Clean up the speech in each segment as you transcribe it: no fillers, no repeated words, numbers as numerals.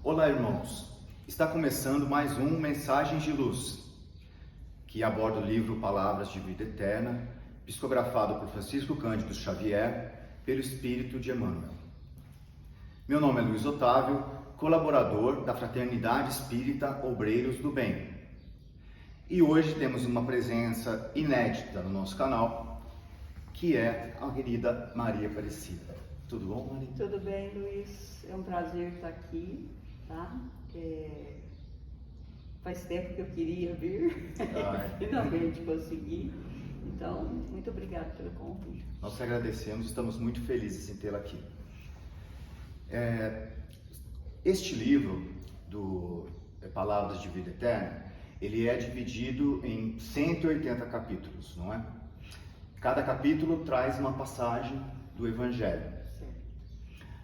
Olá, irmãos. Está começando mais um Mensagens de Luz, que aborda o livro Palavras de Vida Eterna, psicografado por Francisco Cândido Xavier, pelo Espírito de Emmanuel. Meu nome é Luiz Otávio, colaborador da Fraternidade Espírita Obreiros do Bem. E hoje temos uma presença inédita no nosso canal, que é a querida Maria Aparecida. Tudo bom, Maria? Tudo bem, Luiz. É um prazer estar aqui, tá? Faz tempo que eu queria vir, finalmente consegui. Então, muito obrigada pelo convite. Nós te agradecemos, estamos muito felizes em tê-la aqui. Este livro do Palavras de Vida Eterna, ele é dividido em 180 capítulos, não é? Cada capítulo traz uma passagem do Evangelho.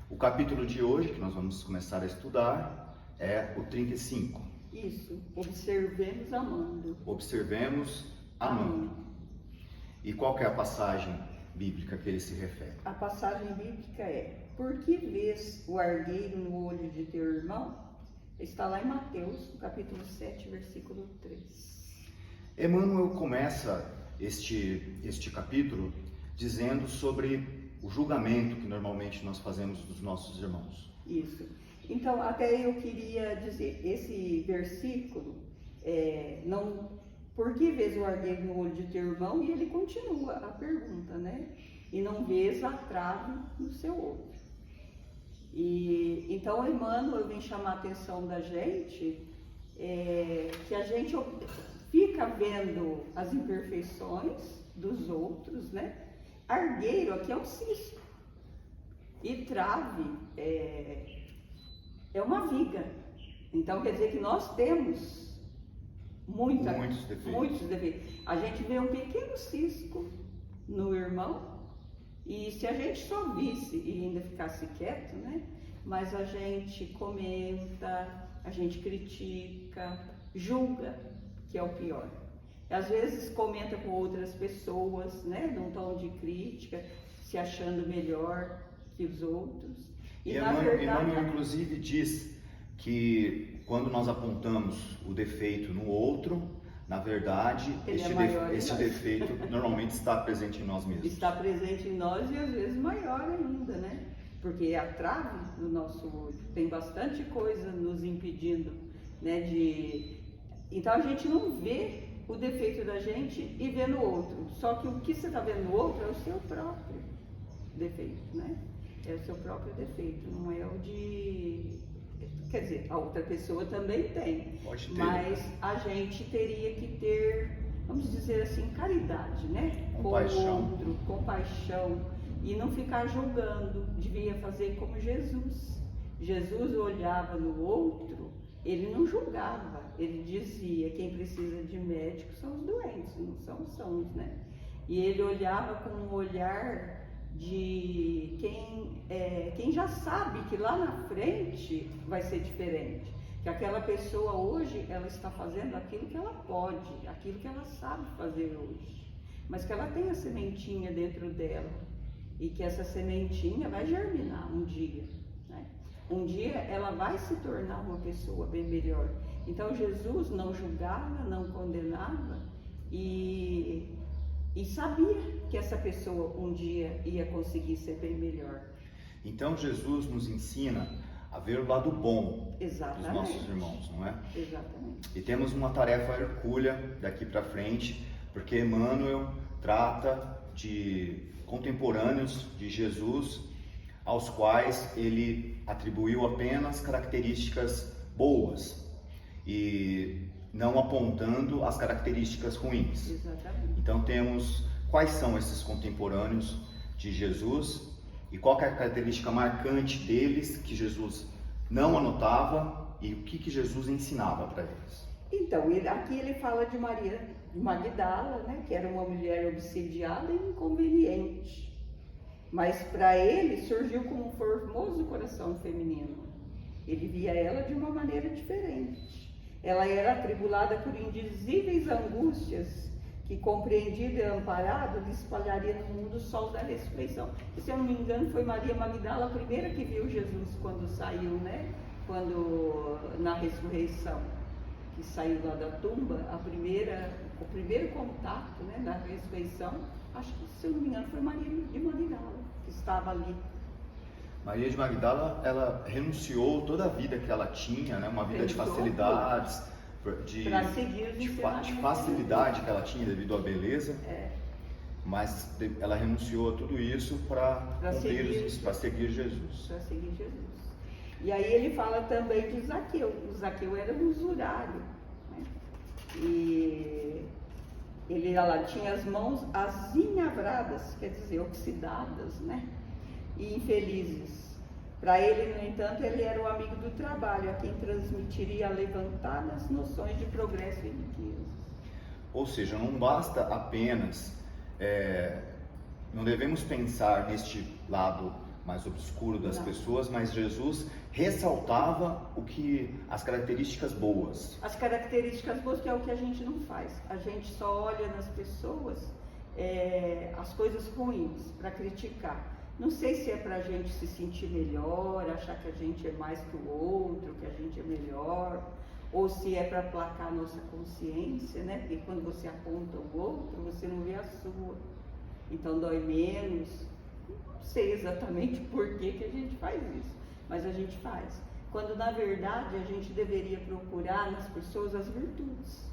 O capítulo de hoje, que nós vamos começar a estudar, é o 35. Isso, observemos amando. Observemos amando. E qual que é a passagem bíblica que ele se refere? A passagem bíblica é: por que vês o argueiro no olho de teu irmão? Está lá em Mateus, no capítulo 7, versículo 3. Emmanuel começa este capítulo dizendo sobre o julgamento que normalmente nós fazemos dos nossos irmãos. Isso. Então, até eu queria dizer, esse versículo, por que vês o argueiro no olho de teu irmão? E ele continua a pergunta, né? E não vês a trave no seu olho. E então, Emmanuel vem chamar a atenção da gente, que a gente fica vendo as imperfeições dos outros, né? Argueiro aqui é um cisco, e trave é uma viga. Então quer dizer que nós temos muitos defeitos. A gente vê um pequeno cisco no irmão, e se a gente só visse e ainda ficasse quieto, né? Mas a gente comenta, a gente critica, julga, que é o pior. Às vezes comenta com outras pessoas, né, num tom de crítica, se achando melhor que os outros. E Emmanuel, inclusive, diz que quando nós apontamos o defeito no outro, na verdade, esse defeito normalmente está presente em nós mesmos. Está presente em nós e às vezes maior ainda, né? Porque a trave do nosso olho tem bastante coisa nos impedindo, né, Então a gente não vê o defeito da gente e vê no outro. Só que o que você está vendo no outro é o seu próprio defeito, né? É o seu próprio defeito, não é o de... Quer dizer, a outra pessoa também tem. Pode ter. Mas a gente teria que ter, vamos dizer assim, caridade, né? Compaixão. Com o outro, compaixão. E não ficar julgando. Devia fazer como Jesus. Jesus olhava no outro, ele não julgava, ele dizia: quem precisa de médico são os doentes, não são os sãos, né? E ele olhava com um olhar de quem já sabe que lá na frente vai ser diferente, que aquela pessoa hoje ela está fazendo aquilo que ela pode, aquilo que ela sabe fazer hoje, mas que ela tem a sementinha dentro dela e que essa sementinha vai germinar um dia. Um dia ela vai se tornar uma pessoa bem melhor. Então Jesus não julgava, não condenava e sabia que essa pessoa um dia ia conseguir ser bem melhor. Então Jesus nos ensina a ver o lado bom Exatamente. Dos nossos irmãos, não é? Exatamente. E temos uma tarefa hercúlea daqui para frente, porque Emmanuel trata de contemporâneos de Jesus, aos quais ele atribuiu apenas características boas e não apontando as características ruins. Exatamente. Então temos quais são esses contemporâneos de Jesus e qual é a característica marcante deles que Jesus não anotava e o que Jesus ensinava para eles. Então, aqui ele fala de Maria Magdala, né, que era uma mulher obsidiada e inconveniente. Mas para ele surgiu como um formoso coração feminino. Ele via ela de uma maneira diferente. Ela era atribulada por indizíveis angústias que, compreendida e amparada, lhe espalharia no mundo o sol da ressurreição. E, se eu não me engano, foi Maria Magdala a primeira que viu Jesus quando saiu, né? quando na ressurreição, que saiu lá da tumba, o primeiro contato, né, na ressurreição, acho que, se eu não me engano, foi Maria de Magdala, que estava ali. Maria de Magdala, ela renunciou toda a vida que ela tinha, né, uma vida de facilidades, de facilidade que ela tinha devido à beleza, mas ela renunciou a tudo isso para seguir Jesus. Para seguir Jesus. E aí ele fala também de Zaqueu. O Zaqueu era um usurário, né? E ela tinha as mãos azinhavradas, quer dizer, oxidadas, né? E infelizes. Para ele, no entanto, ele era o amigo do trabalho, a quem transmitiria levantadas noções de progresso e riqueza. Ou seja, não basta apenas, não devemos pensar neste lado mais obscuro das pessoas, mas Jesus ressaltava as características boas. As características boas, que é o que a gente não faz. A gente só olha nas pessoas as coisas ruins para criticar. Não sei se é para a gente se sentir melhor, achar que a gente é mais que o outro, que a gente é melhor, ou se é para aplacar a nossa consciência, né? Porque quando você aponta o outro, você não vê a sua. Então dói menos. Não sei exatamente por que a gente faz isso, mas a gente faz. Quando na verdade a gente deveria procurar nas pessoas as virtudes.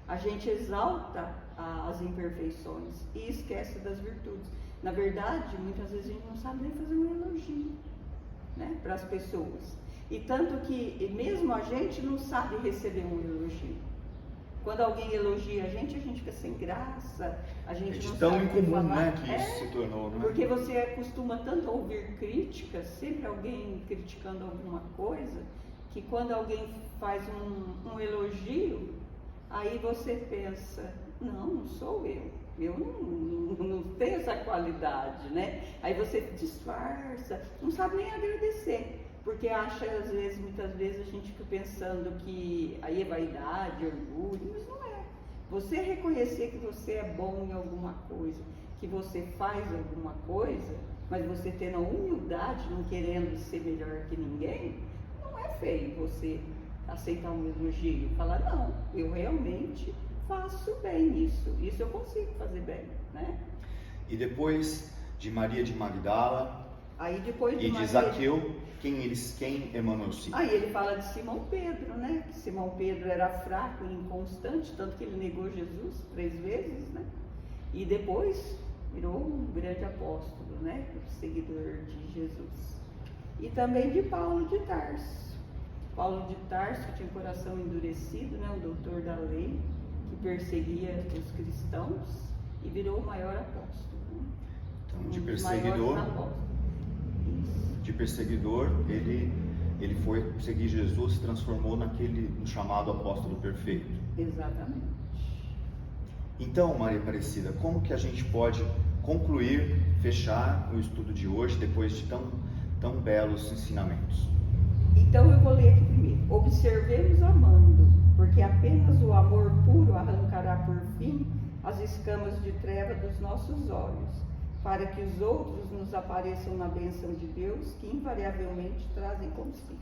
A gente exalta as imperfeições e esquece das virtudes. Na verdade, muitas vezes a gente não sabe nem fazer um elogio, né, para as pessoas. E tanto que mesmo a gente não sabe receber um elogio. Quando alguém elogia a gente fica sem graça, a gente não tão sabe incomum, falar. Né, que isso se tornou, né? Porque você acostuma tanto a ouvir críticas, sempre alguém criticando alguma coisa, que quando alguém faz um elogio, aí você pensa, não sou eu não tenho essa qualidade, né? Aí você disfarça, não sabe nem agradecer, porque acha, muitas vezes a gente fica pensando que aí é vaidade, orgulho, mas não é. Você reconhecer que você é bom em alguma coisa, que você faz alguma coisa, mas você tendo a humildade, não querendo ser melhor que ninguém, não é feio você aceitar um elogio e falar, não, eu realmente faço bem isso eu consigo fazer bem, né? E depois de Maria de Magdala de Zaqueu, quem Emmanuel cita? Aí ele fala de Simão Pedro, né? Que Simão Pedro era fraco e inconstante, tanto que ele negou Jesus 3 vezes, né? E depois virou um grande apóstolo, né? Seguidor de Jesus. E também de Paulo de Tarso. Paulo de Tarso tinha um coração endurecido, né? Um doutor da lei, que perseguia os cristãos e virou o maior apóstolo. Né? Então, de perseguidor, ele foi seguir Jesus, se transformou no chamado apóstolo perfeito. Exatamente. Então, Maria Aparecida, como que a gente pode concluir, fechar o estudo de hoje, depois de tão belos ensinamentos? Então eu vou ler aqui primeiro. Observemos amando, porque apenas o amor puro arrancará por fim as escamas de treva dos nossos olhos, para que os outros nos apareçam na bênção de Deus, que invariavelmente trazem consigo.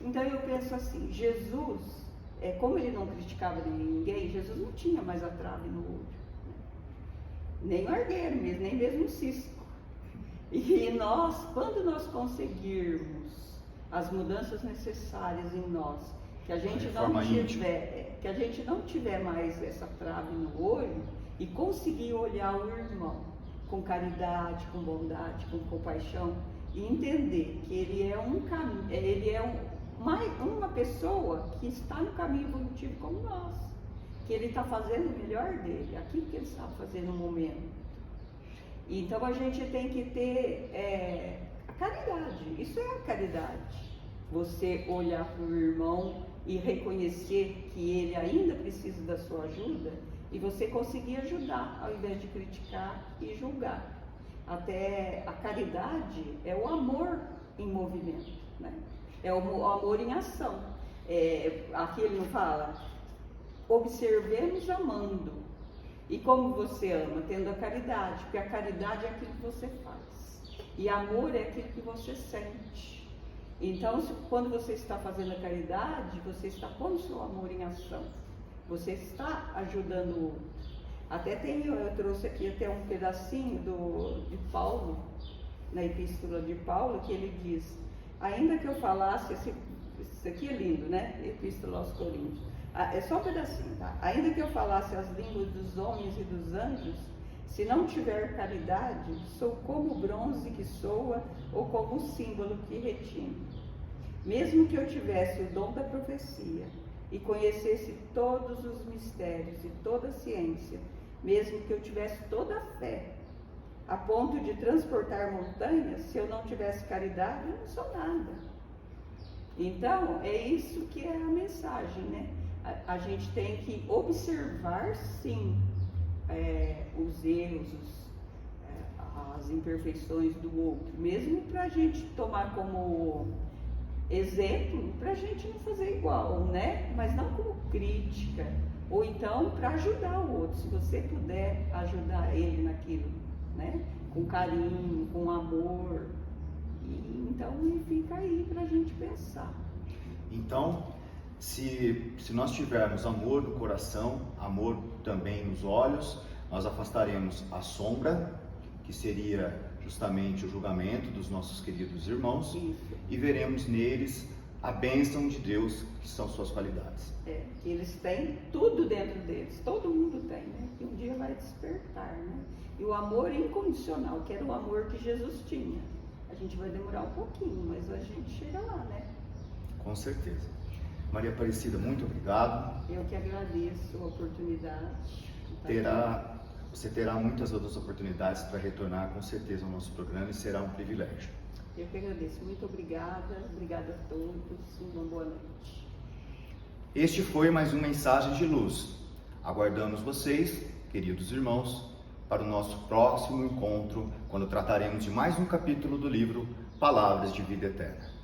Então eu penso assim, Jesus, como ele não criticava ninguém, Jesus não tinha mais a trave no olho, né? Nem o argueiro mesmo, nem mesmo o cisco. E nós, quando nós conseguirmos as mudanças necessárias em nós, que a gente não tiver mais essa trave no olho e conseguir olhar o irmão com caridade, com bondade, com compaixão e entender que ele é uma pessoa que está no caminho evolutivo como nós, que ele está fazendo o melhor dele, aquilo que ele sabe fazer no momento. Então a gente tem que ter a caridade, isso é a caridade. Você olhar para o irmão e reconhecer que ele ainda precisa da sua ajuda e você conseguir ajudar ao invés de criticar e julgar. Até a caridade é o amor em movimento, né? É o amor em ação. Aqui ele não fala, observemos amando. E como você ama? Tendo a caridade, porque a caridade é aquilo que você faz. E amor é aquilo que você sente. Então, quando você está fazendo a caridade, você está pondo seu amor em ação. Você está ajudando o outro. Até eu trouxe aqui até um pedacinho de Paulo, na Epístola de Paulo, que ele diz: ainda que eu falasse, isso aqui é lindo, né? Epístola aos Coríntios. É só um pedacinho, tá? Ainda que eu falasse as línguas dos homens e dos anjos, se não tiver caridade, sou como o bronze que soa ou como o símbolo que retine. Mesmo que eu tivesse o dom da profecia e conhecesse todos os mistérios e toda a ciência, mesmo que eu tivesse toda a fé, a ponto de transportar montanhas, se eu não tivesse caridade, eu não sou nada. Então, é isso que é a mensagem, né? A gente tem que observar, sim, os erros, as imperfeições do outro, mesmo para a gente tomar como exemplo, para a gente não fazer igual, né? Mas não como crítica, ou então para ajudar o outro, se você puder ajudar ele naquilo, né? Com carinho, com amor, e então fica aí para a gente pensar. Então, se nós tivermos amor no coração, amor também nos olhos, nós afastaremos a sombra, que seria justamente o julgamento dos nossos queridos irmãos, Isso. E veremos neles a bênção de Deus, que são suas qualidades. Eles têm tudo dentro deles, todo mundo tem, né? Que um dia vai despertar, né? E o amor incondicional, que era o amor que Jesus tinha. A gente vai demorar um pouquinho, mas a gente chega lá, né? Com certeza. Maria Aparecida, muito obrigado. Eu que agradeço a oportunidade. Você terá muitas outras oportunidades para retornar com certeza ao nosso programa e será um privilégio. Eu que agradeço. Muito obrigada. Obrigada a todos. Uma boa noite. Este foi mais uma Mensagem de Luz. Aguardamos vocês, queridos irmãos, para o nosso próximo encontro, quando trataremos de mais um capítulo do livro Palavras de Vida Eterna.